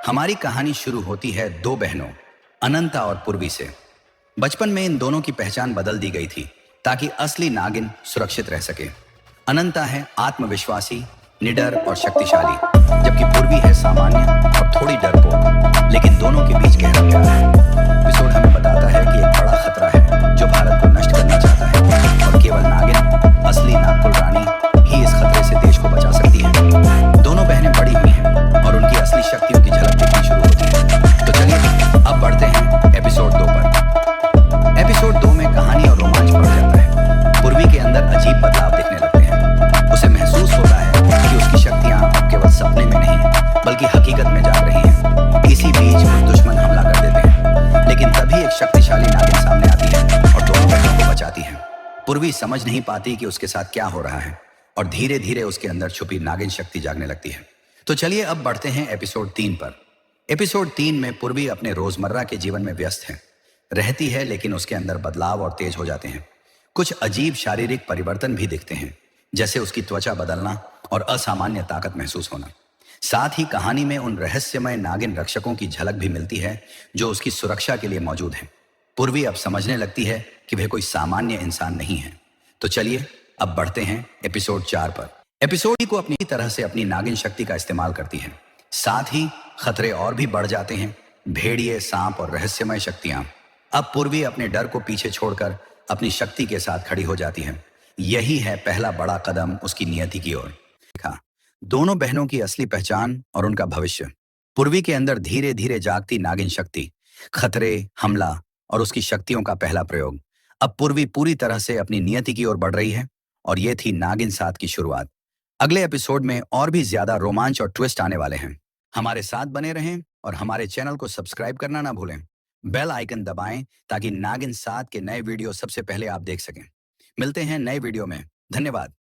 हमारी कहानी शुरू होती है दो बहनों अनंता और पूर्वी से। बचपन में इन दोनों की पहचान बदल दी गई थी ताकि असली नागिन सुरक्षित रह सके। अनंता है आत्मविश्वासी, निडर और शक्तिशाली, जबकि पूर्वी है सामान्य और थोड़ी डरपोक, लेकिन दोनों के बीच गहरा प्यार है। एपिसोड हमें बताता है कि एक बड़ा खतरा है जो भारत को नष्ट करना चाहता है और केवल नागिन, असली नागपुर रानी ही इस खतरे से देश को बचा सकती है। दोनों बहनें बड़ी हुई हैं और उनकी असली शक्तियों की झलक दिखनी शुरू होती है। तो चलिए अब बढ़ते हैं एपिसोड 2 पर। एपिसोड 2 में कहानी और रोमांच बढ़ जाता है। पूर्वी के अंदर अजीब बदलाव दिखने लगते हैं। उसे महसूस होता है कि उसकी शक्तियां अब केवल सपने में नहीं बल्कि हकीकत में जाग रही हैं। इसी बीच कुछ दुश्मन हमला कर देते हैं, लेकिन तभी एक शक्तिशाली नागिन सामने आती है और दोनों बहनों को बचाती है। पूर्वी समझ नहीं पाती कि उसके साथ क्या हो रहा है और धीरे धीरे उसके अंदर छुपी नागिन शक्ति जागने लगती है। तो चलिए अब बढ़ते हैं एपिसोड 3 पर। एपिसोड 3 में पूर्वी अपने रोजमर्रा के जीवन में व्यस्त है, रहती है, लेकिन उसके अंदर बदलाव और तेज हो जाते हैं। कुछ अजीब शारीरिक परिवर्तन भी दिखते हैं, जैसे उसकी त्वचा बदलना और असामान्य ताकत महसूस होना। साथ ही कहानी में उन रहस्यमय नागिन रक्षकों की झलक भी मिलती है जो उसकी सुरक्षा के लिए मौजूद हैं। पूर्वी अब समझने लगती है कि वह कोई सामान्य इंसान नहीं है। तो चलिए अब बढ़ते हैं एपिसोड 4 पर। एपिसोड को अपनी तरह से अपनी नागिन शक्ति का इस्तेमाल करती है। साथ ही खतरे और भी बढ़ जाते हैं। भेड़िए, सांप और रहस्यमय शक्तियां। अब पूर्वी अपने डर को पीछे छोड़कर अपनी शक्ति के साथ खड़ी हो जाती है। यही है पहला बड़ा कदम उसकी नियति की ओर। देखा दोनों बहनों की असली पहचान और उनका भविष्य। पूर्वी के अंदर धीरे धीरे जागती नागिन शक्ति, खतरे, हमला और उसकी शक्तियों का पहला प्रयोग। अब पूर्वी पूरी तरह से अपनी नियति की ओर बढ़ रही है और ये थी नागिन 7 की शुरुआत। अगले एपिसोड में और भी ज्यादा रोमांच और ट्विस्ट आने वाले हैं। हमारे साथ बने रहें और हमारे चैनल को सब्सक्राइब करना ना भूलें। बेल आइकन दबाएं ताकि नागिन 7 के नए वीडियो सबसे पहले आप देख सकें। मिलते हैं नए वीडियो में। धन्यवाद।